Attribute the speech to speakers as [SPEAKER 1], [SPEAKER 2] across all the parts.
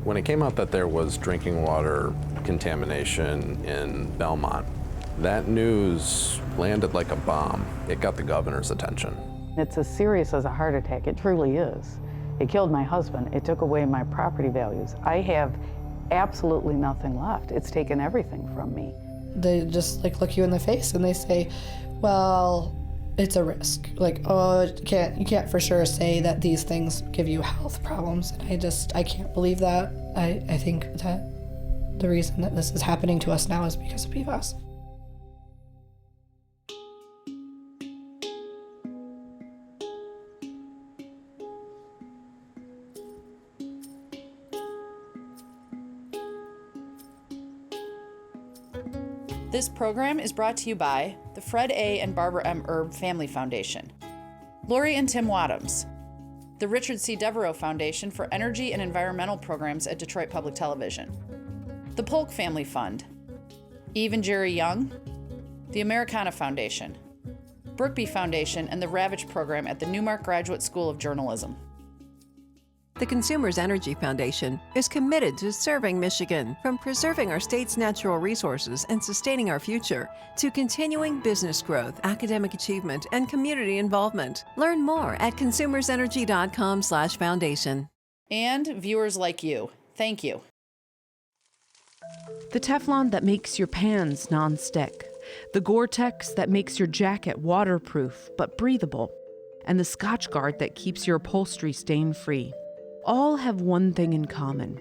[SPEAKER 1] When it came out that there was drinking water contamination in Belmont, that news landed like a bomb. It got the governor's attention.
[SPEAKER 2] It's as serious as a heart attack. It truly is. It killed my husband. It took away my property values. I have absolutely nothing left. It's taken everything from me.
[SPEAKER 3] They just look you in the face and they say, well, it's a risk. Oh, you can't for sure say that these things give you health problems. And I can't believe that. I think that the reason that this is happening to us now is because of PFAS.
[SPEAKER 4] This program is brought to you by the Fred A. and Barbara M. Erb Family Foundation, Lori and Tim Wadhams, the Richard C. Devereaux Foundation for Energy and Environmental Programs at Detroit Public Television, the Polk Family Fund, Eve and Jerry Young, the Americana Foundation, Brookby Foundation, and the Ravitch Program at the Newmark Graduate School of Journalism.
[SPEAKER 5] The Consumers Energy Foundation is committed to serving Michigan, from preserving our state's natural resources and sustaining our future, to continuing business growth, academic achievement, and community involvement. Learn more at consumersenergy.com/foundation.
[SPEAKER 4] And viewers like you, thank you.
[SPEAKER 6] The Teflon that makes your pans non-stick, the Gore-Tex that makes your jacket waterproof but breathable, and the Scotch Guard that keeps your upholstery stain-free. All have one thing in common.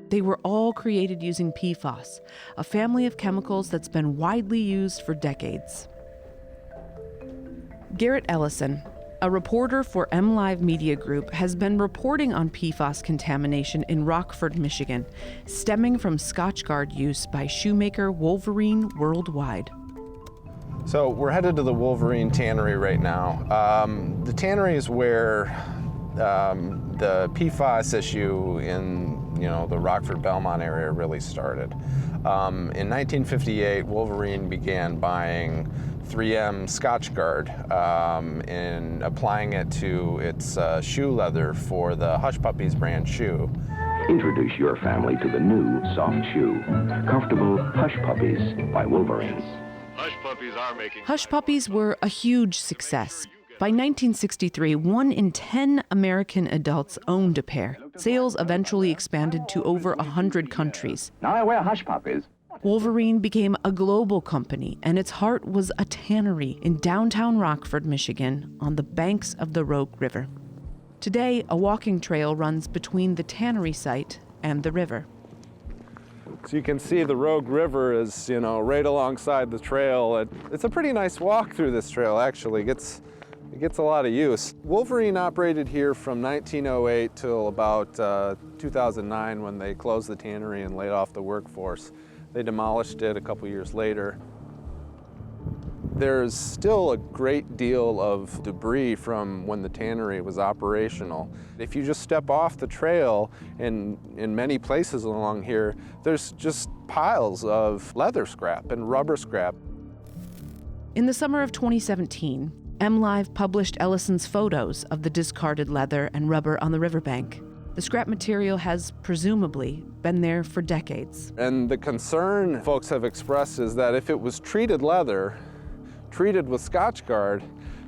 [SPEAKER 6] They were all created using PFAS, a family of chemicals that's been widely used for decades. Garrett Ellison, a reporter for MLive Media Group, has been reporting on PFAS contamination in Rockford, Michigan, stemming from Scotch Guard use by shoemaker Wolverine Worldwide.
[SPEAKER 1] So we're headed to the Wolverine Tannery right now. The tannery is where the PFAS issue in the Rockford Belmont area really started. In 1958, Wolverine began buying 3M Scotch Guard and applying it to its shoe leather for the Hush Puppies brand shoe.
[SPEAKER 7] Introduce your family to the new soft shoe, comfortable Hush Puppies by Wolverine.
[SPEAKER 6] Hush Puppies were a huge success. By 1963, 1 in 10 American adults owned a pair. Sales eventually expanded to over 100 countries.
[SPEAKER 7] Now I wear Hush Puppies.
[SPEAKER 6] Wolverine became a global company, and its heart was a tannery in downtown Rockford, Michigan, on the banks of the Rogue River. Today, a walking trail runs between the tannery site and the river.
[SPEAKER 1] So you can see the Rogue River is, right alongside the trail. It's a pretty nice walk through this trail, actually. It gets a lot of use. Wolverine operated here from 1908 till about 2009, when they closed the tannery and laid off the workforce. They demolished it a couple years later. There's still a great deal of debris from when the tannery was operational. If you just step off the trail, in many places along here, there's just piles of leather scrap and rubber scrap.
[SPEAKER 6] In the summer of 2017, MLive published Ellison's photos of the discarded leather and rubber on the riverbank. The scrap material has presumably been there for decades.
[SPEAKER 1] And the concern folks have expressed is that if it was treated leather, treated with Scotch Guard,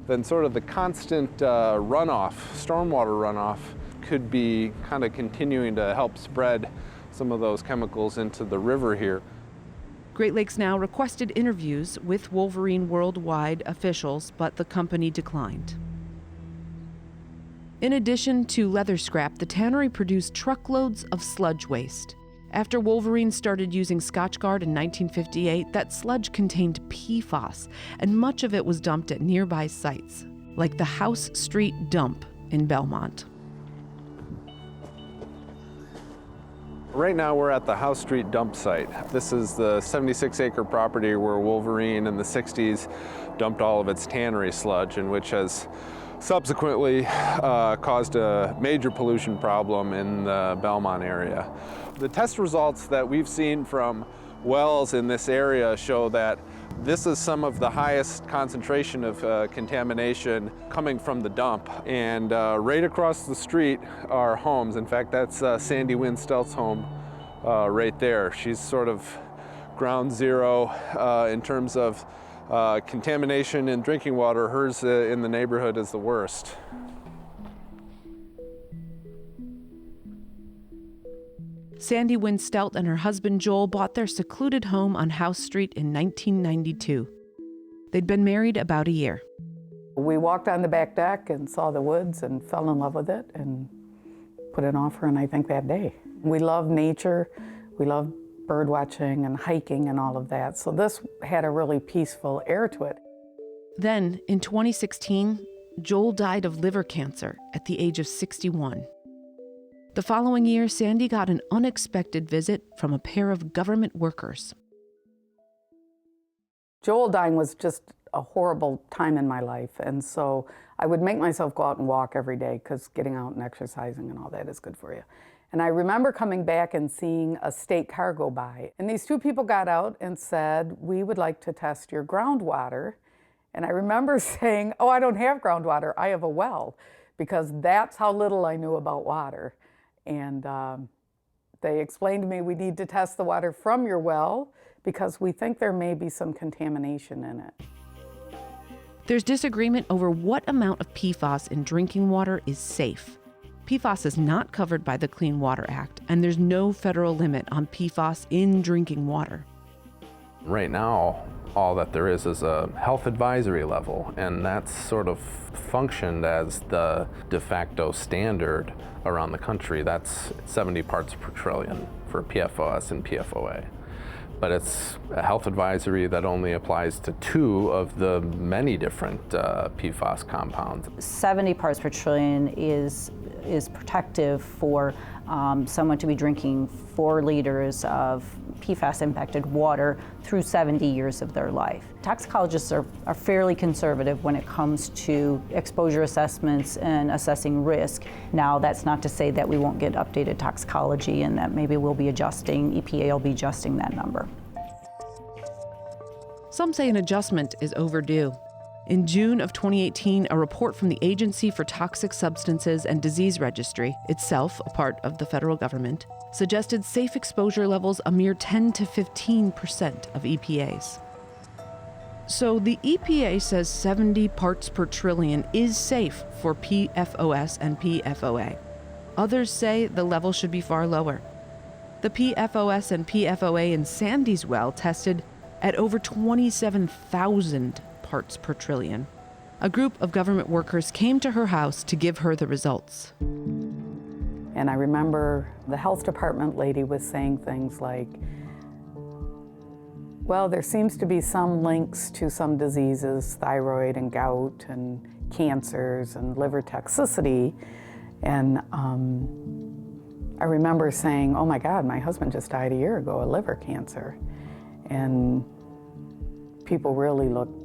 [SPEAKER 1] then sort of the constant runoff, stormwater runoff, could be kind of continuing to help spread some of those chemicals into the river here.
[SPEAKER 6] Great Lakes Now requested interviews with Wolverine Worldwide officials, but the company declined. In addition to leather scrap, the tannery produced truckloads of sludge waste. After Wolverine started using Scotch Guard in 1958, that sludge contained PFAS, and much of it was dumped at nearby sites, like the House Street Dump in Belmont.
[SPEAKER 1] Right now we're at the House Street dump site. This is the 76-acre property where Wolverine in the 60s dumped all of its tannery sludge, and which has subsequently caused a major pollution problem in the Belmont area. The test results that we've seen from wells in this area show that This is some of the highest concentration of contamination coming from the dump. And right across the street are homes. In fact, that's Sandy Wynn Steltz's home right there. She's sort of ground zero in terms of contamination in drinking water. Hers in the neighborhood is the worst.
[SPEAKER 6] Sandy Wynn Stelt and her husband Joel bought their secluded home on House Street in 1992. They'd been married about a year.
[SPEAKER 2] We walked on the back deck and saw the woods and fell in love with it and put an offer in, I think, that day. We love nature, we love bird watching and hiking and all of that, so this had a really peaceful air to it.
[SPEAKER 6] Then, in 2016, Joel died of liver cancer at the age of 61. The following year, Sandy got an unexpected visit from a pair of government workers.
[SPEAKER 2] Joel dying was just a horrible time in my life, and so I would make myself go out and walk every day because getting out and exercising and all that is good for you. And I remember coming back and seeing a state car go by, and these two people got out and said, "We would like to test your groundwater." And I remember saying, "Oh, I don't have groundwater, I have a well," because that's how little I knew about water. And they explained to me, "We need to test the water from your well because we think there may be some contamination in it."
[SPEAKER 6] There's disagreement over what amount of PFAS in drinking water is safe. PFAS is not covered by the Clean Water Act, and there's no federal limit on PFAS in drinking water.
[SPEAKER 1] Right now, all that there is a health advisory level, and that's sort of functioned as the de facto standard around the country. That's 70 parts per trillion for PFOS and PFOA. But it's a health advisory that only applies to 2 of the many different PFAS compounds.
[SPEAKER 8] 70 parts per trillion is protective for someone to be drinking 4 liters of PFAS-impacted water through 70 years of their life. Toxicologists are fairly conservative when it comes to exposure assessments and assessing risk. Now, that's not to say that we won't get updated toxicology and that maybe we'll be adjusting, EPA will be adjusting that number.
[SPEAKER 6] Some say an adjustment is overdue. In June of 2018, a report from the Agency for Toxic Substances and Disease Registry, itself a part of the federal government, suggested safe exposure levels a mere 10 to 15% of EPA's. So the EPA says 70 parts per trillion is safe for PFOS and PFOA. Others say the level should be far lower. The PFOS and PFOA in Sandy's well tested at over 27,000 parts per trillion. A group of government workers came to her house to give her the results.
[SPEAKER 2] And I remember the health department lady was saying things like, "Well, there seems to be some links to some diseases, thyroid and gout and cancers and liver toxicity." And I remember saying, "Oh my God, my husband just died a year ago of liver cancer." And people really looked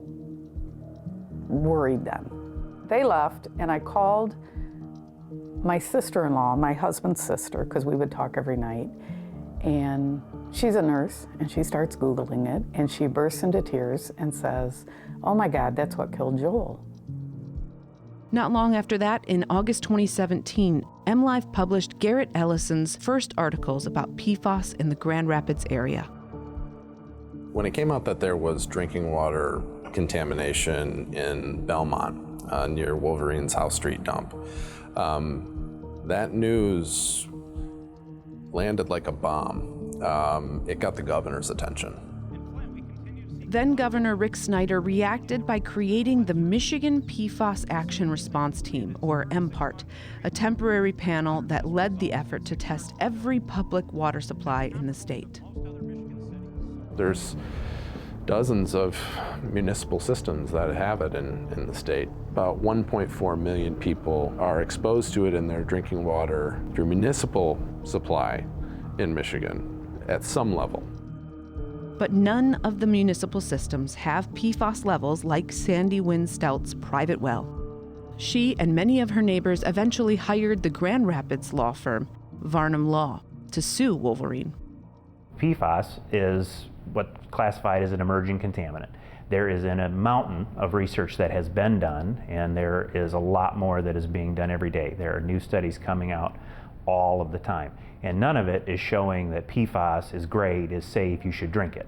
[SPEAKER 2] worried then. They left, and I called my sister-in-law, my husband's sister, because we would talk every night, and she's a nurse, and she starts Googling it, and she bursts into tears and says, "Oh my God, that's what killed Joel."
[SPEAKER 6] Not long after that, in August 2017, MLive published Garrett Ellison's first articles about PFAS in the Grand Rapids area.
[SPEAKER 1] When it came out that there was drinking water contamination in Belmont near Wolverine's House Street dump, that news landed like a bomb. It got the governor's attention.
[SPEAKER 6] Then Governor Rick Snyder reacted by creating the Michigan PFAS Action Response Team, or MPART, a temporary panel that led the effort to test every public water supply in the state.
[SPEAKER 1] There's dozens of municipal systems that have it in the state. About 1.4 million people are exposed to it in their drinking water through municipal supply in Michigan at some level.
[SPEAKER 6] But none of the municipal systems have PFAS levels like Sandy Wynn Steltz's private well. She and many of her neighbors eventually hired the Grand Rapids law firm, Varnum Law, to sue Wolverine.
[SPEAKER 9] PFAS is what's classified as an emerging contaminant. There is a mountain of research that has been done, and there is a lot more that is being done every day. There are new studies coming out all of the time, and none of it is showing that PFAS is great, is safe, you should drink it.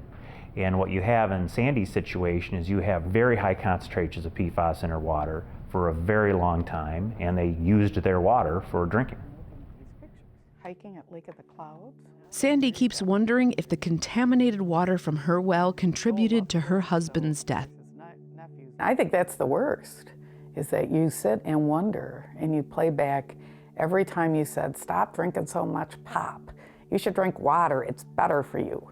[SPEAKER 9] And what you have in Sandy's situation is you have very high concentrations of PFAS in her water for a very long time, and they used their water for drinking.
[SPEAKER 2] Hiking at Lake of the Clouds.
[SPEAKER 6] Sandy keeps wondering if the contaminated water from her well contributed to her husband's death.
[SPEAKER 2] I think that's the worst, is that you sit and wonder, and you play back every time you said, stop drinking so much pop. You should drink water, it's better for you.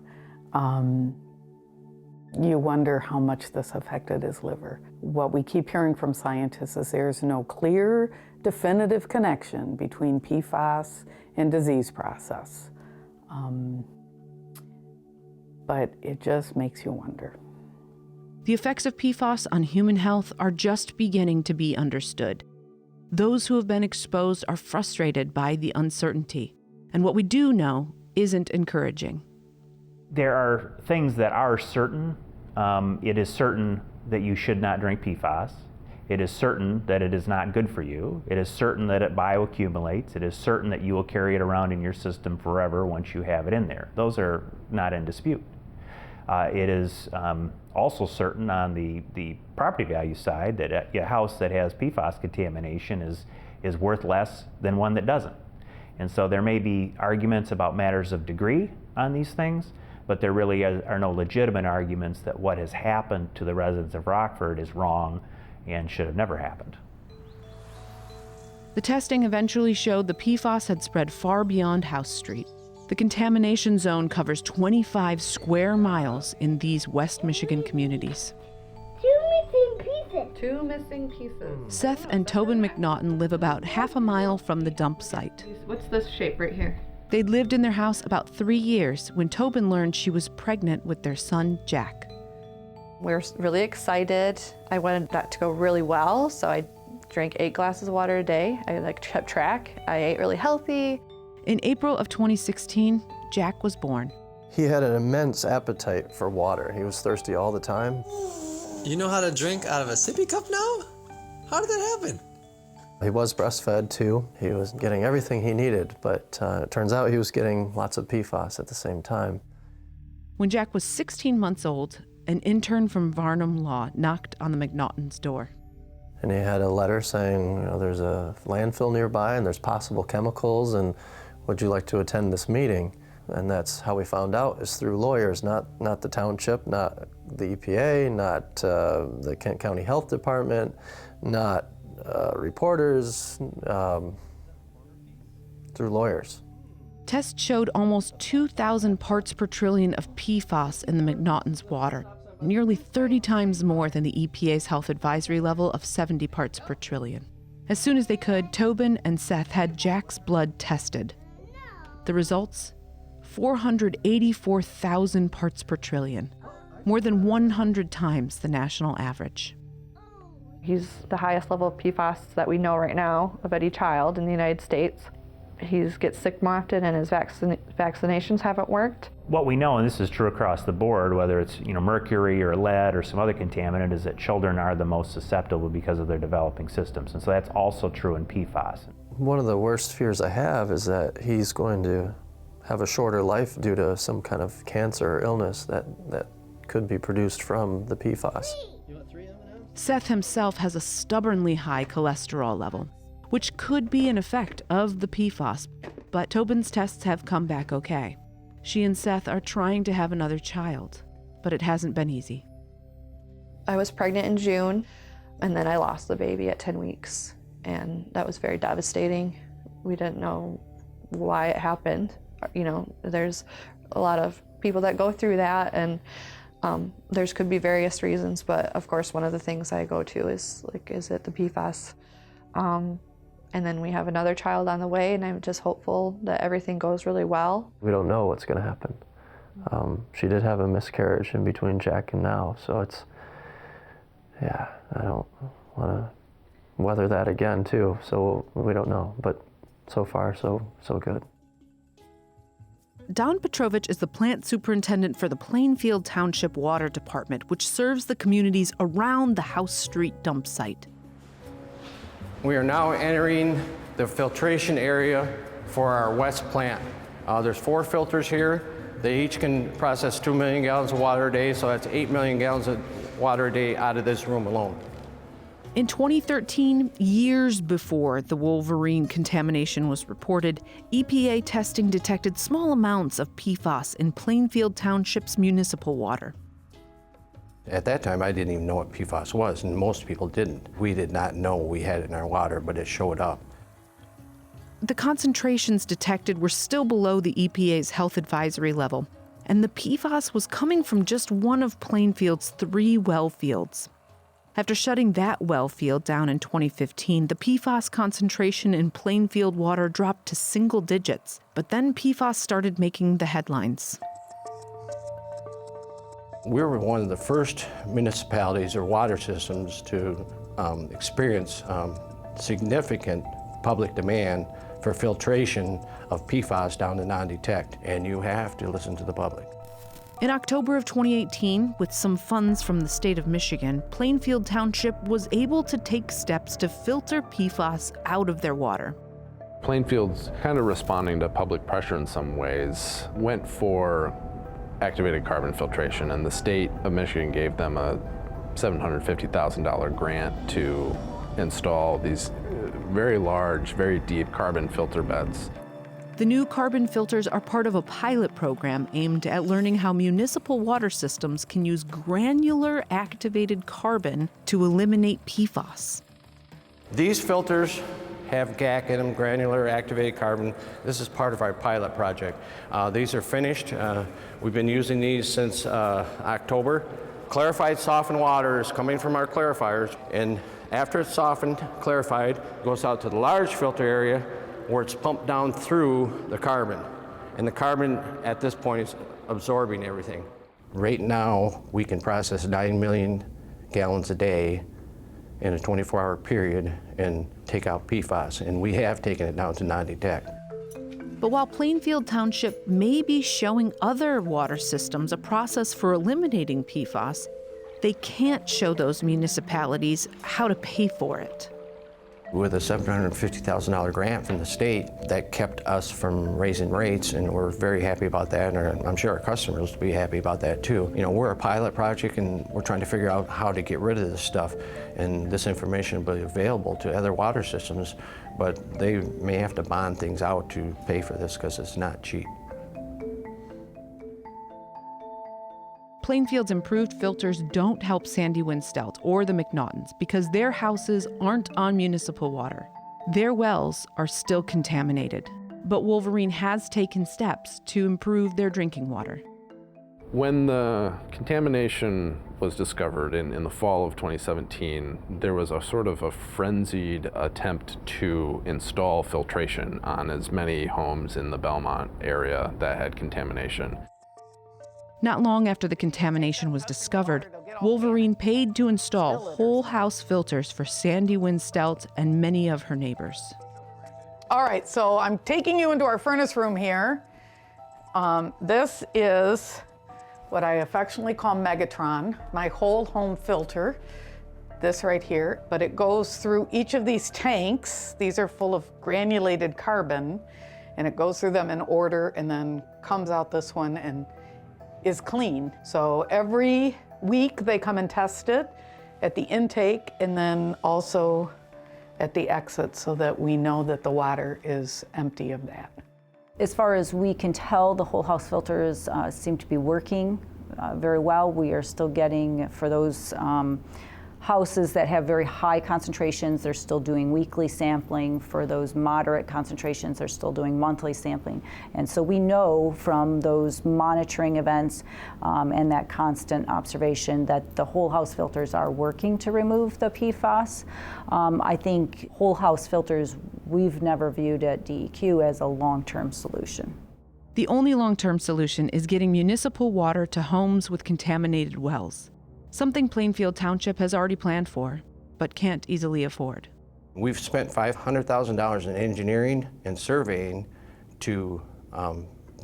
[SPEAKER 2] You wonder how much this affected his liver. What we keep hearing from scientists is there's no clear, definitive connection between PFAS and disease process. But it just makes you wonder.
[SPEAKER 6] The effects of PFAS on human health are just beginning to be understood. Those who have been exposed are frustrated by the uncertainty, and what we do know isn't encouraging.
[SPEAKER 9] There are things that are certain. It is certain that you should not drink PFAS. It is certain that it is not good for you. It is certain that it bioaccumulates. It is certain that you will carry it around in your system forever once you have it in there. Those are not in dispute. It is also certain on the property value side that a house that has PFAS contamination is worth less than one that doesn't. And so there may be arguments about matters of degree on these things, but there really are no legitimate arguments that what has happened to the residents of Rockford is wrong and should have never happened.
[SPEAKER 6] The testing eventually showed the PFAS had spread far beyond House Street. The contamination zone covers 25 square miles in these West Michigan communities.
[SPEAKER 10] Two missing pieces.
[SPEAKER 6] Seth and Tobin McNaughton live about half a mile from the dump site.
[SPEAKER 10] What's this shape right here?
[SPEAKER 6] They'd lived in their house about 3 years when Tobin learned she was pregnant with their son, Jack.
[SPEAKER 11] We were really excited. I wanted that to go really well, so I drank 8 glasses of water a day. I kept track. I ate really healthy.
[SPEAKER 6] In April of 2016, Jack was born.
[SPEAKER 12] He had an immense appetite for water. He was thirsty all the time.
[SPEAKER 13] You know how to drink out of a sippy cup now? How did that happen?
[SPEAKER 12] He was breastfed too. He was getting everything he needed, but it turns out he was getting lots of PFAS at the same time.
[SPEAKER 6] When Jack was 16 months old, an intern from Varnum Law knocked on the McNaughtons' door.
[SPEAKER 12] And he had a letter saying, there's a landfill nearby and there's possible chemicals, and would you like to attend this meeting? And that's how we found out, is through lawyers, not the township, not the EPA, not the Kent County Health Department, not reporters, through lawyers.
[SPEAKER 6] Tests showed almost 2,000 parts per trillion of PFAS in the McNaughtons' water, nearly 30 times more than the EPA's health advisory level of 70 parts per trillion. As soon as they could, Tobin and Seth had Jack's blood tested. The results? 484,000 parts per trillion, more than 100 times the national average.
[SPEAKER 11] He's the highest level of PFAS that we know right now of any child in the United States. He gets sick more often, and his vaccinations haven't worked.
[SPEAKER 9] What we know, and this is true across the board, whether it's mercury or lead or some other contaminant, is that children are the most susceptible because of their developing systems. And so that's also true in PFAS.
[SPEAKER 12] One of the worst fears I have is that he's going to have a shorter life due to some kind of cancer or illness that could be produced from the PFAS.
[SPEAKER 6] Seth himself has a stubbornly high cholesterol level, which could be an effect of the PFAS, but Tobin's tests have come back okay. She and Seth are trying to have another child, but it hasn't been easy.
[SPEAKER 11] I was pregnant in June, and then I lost the baby at 10 weeks, and that was very devastating. We didn't know why it happened. There's a lot of people that go through that, and there's could be various reasons, but of course one of the things I go to is is it the PFAS? And then we have another child on the way, and I'm just hopeful that everything goes really well.
[SPEAKER 12] We don't know what's going to happen. She did have a miscarriage in between Jack and now, so I don't want to weather that again too, so we don't know, but so far so good.
[SPEAKER 6] Don Petrovich is the plant superintendent for the Plainfield Township Water Department, which serves the communities around the House Street dump site.
[SPEAKER 14] We are now entering the filtration area for our west plant. There's 4 filters here. They each can process 2 million gallons of water a day, so that's 8 million gallons of water a day out of this room alone.
[SPEAKER 6] In 2013, years before the Wolverine contamination was reported, EPA testing detected small amounts of PFAS in Plainfield Township's municipal water.
[SPEAKER 14] At that time, I didn't even know what PFAS was, and most people didn't. We did not know we had it in our water, but it showed up.
[SPEAKER 6] The concentrations detected were still below the EPA's health advisory level, and the PFAS was coming from just one of Plainfield's 3 well fields. After shutting that well field down in 2015, the PFAS concentration in Plainfield water dropped to single digits, but then PFAS started making the headlines.
[SPEAKER 14] We were one of the first municipalities or water systems to experience significant public demand for filtration of PFAS down to non-detect, and you have to listen to the public.
[SPEAKER 6] In October of 2018, with some funds from the state of Michigan, Plainfield Township was able to take steps to filter PFAS out of their water.
[SPEAKER 1] Plainfield's kind of responding to public pressure in some ways, went for activated carbon filtration, and the state of Michigan gave them a $750,000 grant to install these very large, very deep carbon filter beds.
[SPEAKER 6] The new carbon filters are part of a pilot program aimed at learning how municipal water systems can use granular activated carbon to eliminate PFAS.
[SPEAKER 14] These filters have GAC in them, granular activated carbon. This is part of our pilot project. These are finished. We've been using these since October. Clarified softened water is coming from our clarifiers, and after it's softened, clarified, it goes out to the large filter area where it's pumped down through the carbon. And the carbon at this point is absorbing everything. Right now, we can process 9 million gallons a day in a 24-hour period and take out PFAS, and we have taken it down to non-detect.
[SPEAKER 6] But while Plainfield Township may be showing other water systems a process for eliminating PFAS, they can't show those municipalities how to pay for it.
[SPEAKER 14] With a $750,000 grant from the state, that kept us from raising rates, and we're very happy about that, and I'm sure our customers will be happy about that too. You know, we're a pilot project, and we're trying to figure out how to get rid of this stuff, and this information will be available to other water systems, but they may have to bond things out to pay for this because it's not cheap.
[SPEAKER 6] Plainfield's improved filters don't help Sandy Winstelt or the McNaughtons because their houses aren't on municipal water. Their wells are still contaminated. But Wolverine has taken steps to improve their drinking water.
[SPEAKER 1] When the contamination was discovered in the fall of 2017, there was a sort of a frenzied attempt to install filtration on as many homes in the Belmont area that had contamination.
[SPEAKER 6] Not long after the contamination was discovered, Wolverine paid to install whole house filters for Sandy Winstelt and many of her neighbors.
[SPEAKER 2] All right, so I'm taking you into our furnace room here. This is what I affectionately call Megatron, my whole home filter, this right here, but it goes through each of these tanks. These are full of granulated carbon, and it goes through them in order and then comes out this one and is clean. So every week they come and test it at the intake and then also at the exit so that we know that the water is empty of that.
[SPEAKER 8] As far as we can tell, the whole house filters seem to be working very well. We are still getting, for those houses that have very high concentrations, they're still doing weekly sampling. For those moderate concentrations, they're still doing monthly sampling. And so we know from those monitoring events and that constant observation that the whole house filters are working to remove the PFAS. I think whole house filters, we've never viewed at DEQ as a long-term solution.
[SPEAKER 6] The only long-term solution is getting municipal water to homes with contaminated wells. Something Plainfield Township has already planned for, but can't easily afford.
[SPEAKER 14] We've spent $500,000 in engineering and surveying to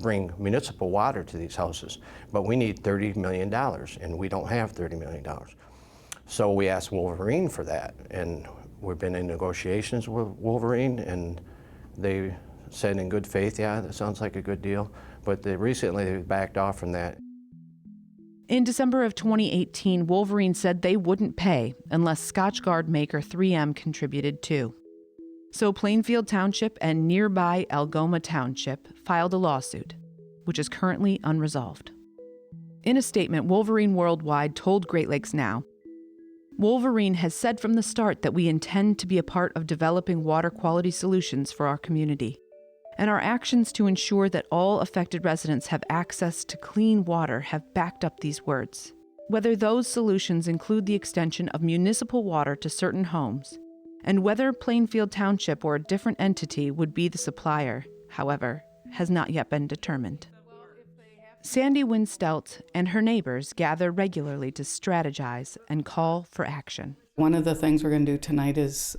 [SPEAKER 14] bring municipal water to these houses, but we need $30 million, and we don't have $30 million. So we asked Wolverine for that, and we've been in negotiations with Wolverine, and they said in good faith, yeah, that sounds like a good deal, but recently they backed off from that.
[SPEAKER 6] In December of 2018, Wolverine said they wouldn't pay unless Scotchgard maker 3M contributed too. So Plainfield Township and nearby Algoma Township filed a lawsuit, which is currently unresolved. In a statement, Wolverine Worldwide told Great Lakes Now, Wolverine has said from the start that we intend to be a part of developing water quality solutions for our community, and our actions to ensure that all affected residents have access to clean water have backed up these words. Whether those solutions include the extension of municipal water to certain homes, and whether Plainfield Township or a different entity would be the supplier, however, has not yet been determined. Sandy Winstelt and her neighbors gather regularly to strategize and call for action.
[SPEAKER 2] One of the things we're going to do tonight is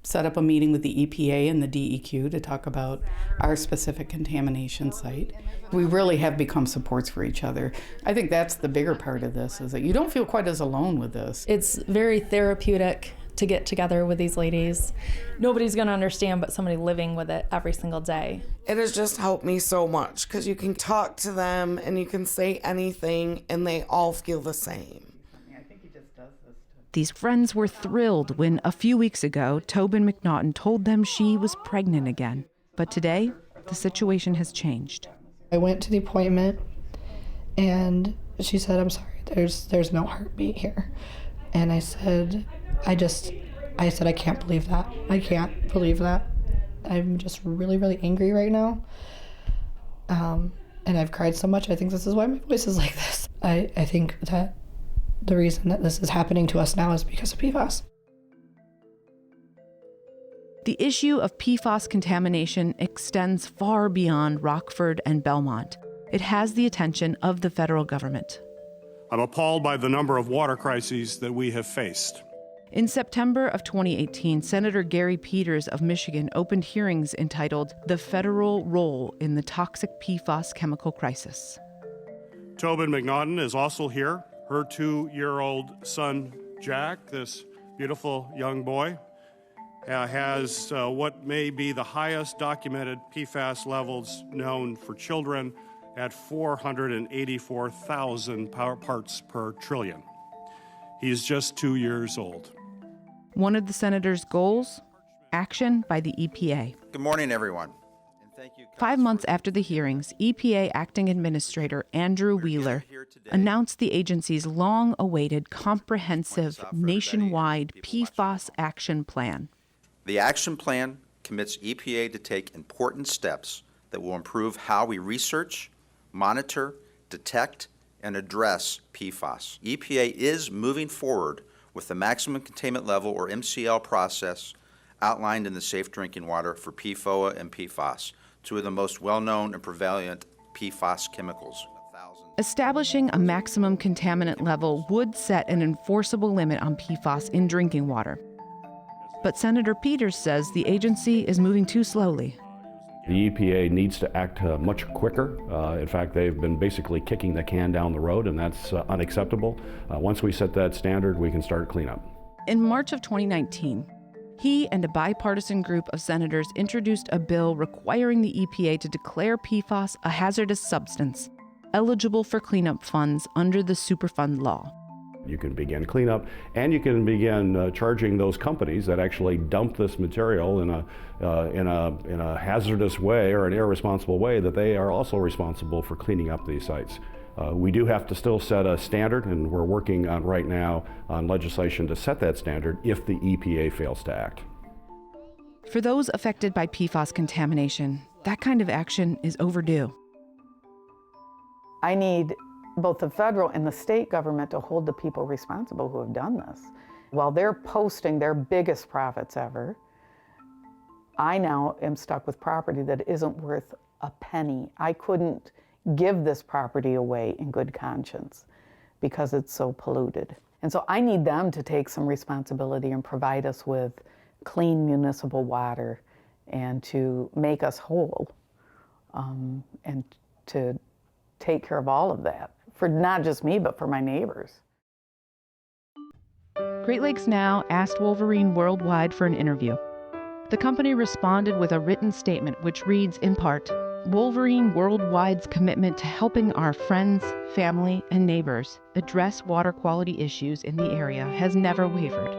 [SPEAKER 2] set up a meeting with the EPA and the DEQ to talk about our specific contamination site. We really have become supports for each other. I think that's the bigger part of this, is that you don't feel quite as alone with this.
[SPEAKER 15] It's very therapeutic to get together with these ladies. Nobody's going to understand but somebody living with it every single day.
[SPEAKER 16] It has just helped me so much because you can talk to them and you can say anything and they all feel the same.
[SPEAKER 6] These friends were thrilled when, a few weeks ago, Tobin McNaughton told them she was pregnant again. But today, the situation has changed.
[SPEAKER 3] I went to the appointment, and she said, I'm sorry, there's no heartbeat here. And I said, I can't believe that. I can't believe that. I'm just really, really angry right now. And I've cried so much, I think this is why my voice is like this. I think that the reason that this is happening to us now is because of PFAS.
[SPEAKER 6] The issue of PFAS contamination extends far beyond Rockford and Belmont. It has the attention of the federal government.
[SPEAKER 17] I'm appalled by the number of water crises that we have faced.
[SPEAKER 6] In September of 2018, Senator Gary Peters of Michigan opened hearings entitled "The Federal Role in the Toxic PFAS Chemical Crisis."
[SPEAKER 17] Tobin McNaughton is also here. Her 2-year-old son, Jack, this beautiful young boy, has what may be the highest documented PFAS levels known for children at 484,000 parts per trillion. He's just 2 years old.
[SPEAKER 6] One of the senator's goals? Action by the EPA.
[SPEAKER 18] Good morning, everyone.
[SPEAKER 6] 5 months after the hearings, EPA Acting Administrator Andrew Wheeler announced the agency's long-awaited, comprehensive, nationwide PFAS action plan.
[SPEAKER 18] The action plan commits EPA to take important steps that will improve how we research, monitor, detect, and address PFAS. EPA is moving forward with the maximum containment level, or MCL, process outlined in the Safe Drinking Water for PFOA and PFAS, two of the most well-known and prevalent PFAS chemicals.
[SPEAKER 6] Establishing a maximum contaminant level would set an enforceable limit on PFAS in drinking water. But Senator Peters says the agency is moving too slowly.
[SPEAKER 19] The EPA needs to act much quicker. In fact, they've been basically kicking the can down the road, and that's unacceptable. Once we set that standard, we can start cleanup.
[SPEAKER 6] In March of 2019, he and a bipartisan group of senators introduced a bill requiring the EPA to declare PFAS a hazardous substance, eligible for cleanup funds under the Superfund law.
[SPEAKER 19] You can begin cleanup, and you can begin charging those companies that actually dump this material in a hazardous way or an irresponsible way, that they are also responsible for cleaning up these sites. We do have to still set a standard, and we're working on right now on legislation to set that standard if the EPA fails to act.
[SPEAKER 6] For those affected by PFAS contamination, that kind of action is overdue.
[SPEAKER 2] I need both the federal and the state government to hold the people responsible who have done this. While they're posting their biggest profits ever, I now am stuck with property that isn't worth a penny. I couldn't give this property away in good conscience because it's so polluted. And so I need them to take some responsibility and provide us with clean municipal water and to make us whole and to take care of all of that, for not just me, but for my neighbors.
[SPEAKER 6] Great Lakes Now asked Wolverine Worldwide for an interview. The company responded with a written statement which reads in part, Wolverine Worldwide's commitment to helping our friends, family, and neighbors address water quality issues in the area has never wavered.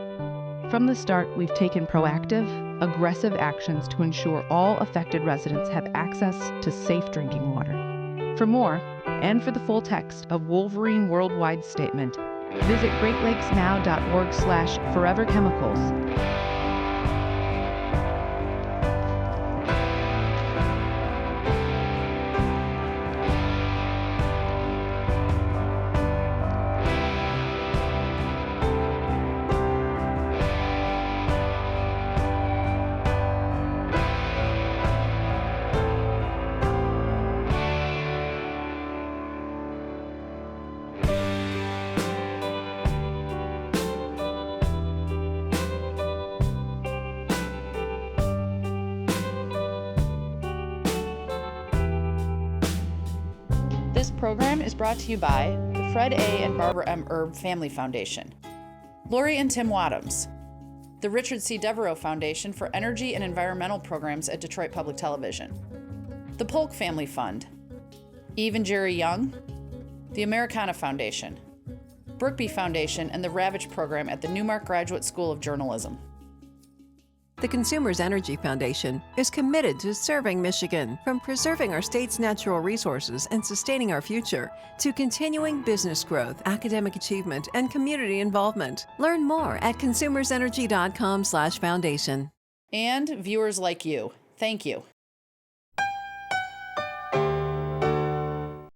[SPEAKER 6] From the start, we've taken proactive, aggressive actions to ensure all affected residents have access to safe drinking water. For more, and for the full text of Wolverine Worldwide's statement, visit greatlakesnow.org/foreverchemicals.
[SPEAKER 4] This program is brought to you by the Fred A. and Barbara M. Erb Family Foundation, Lori and Tim Wadhams, the Richard C. Devereaux Foundation for Energy and Environmental Programs at Detroit Public Television, the Polk Family Fund, Eve and Jerry Young, the Americana Foundation, Brookby Foundation, and the Ravitch Program at the Newmark Graduate School of Journalism.
[SPEAKER 5] The Consumers Energy Foundation is committed to serving Michigan, from preserving our state's natural resources and sustaining our future, to continuing business growth, academic achievement, and community involvement. Learn more at consumersenergy.com/foundation.
[SPEAKER 4] And viewers like you, thank you.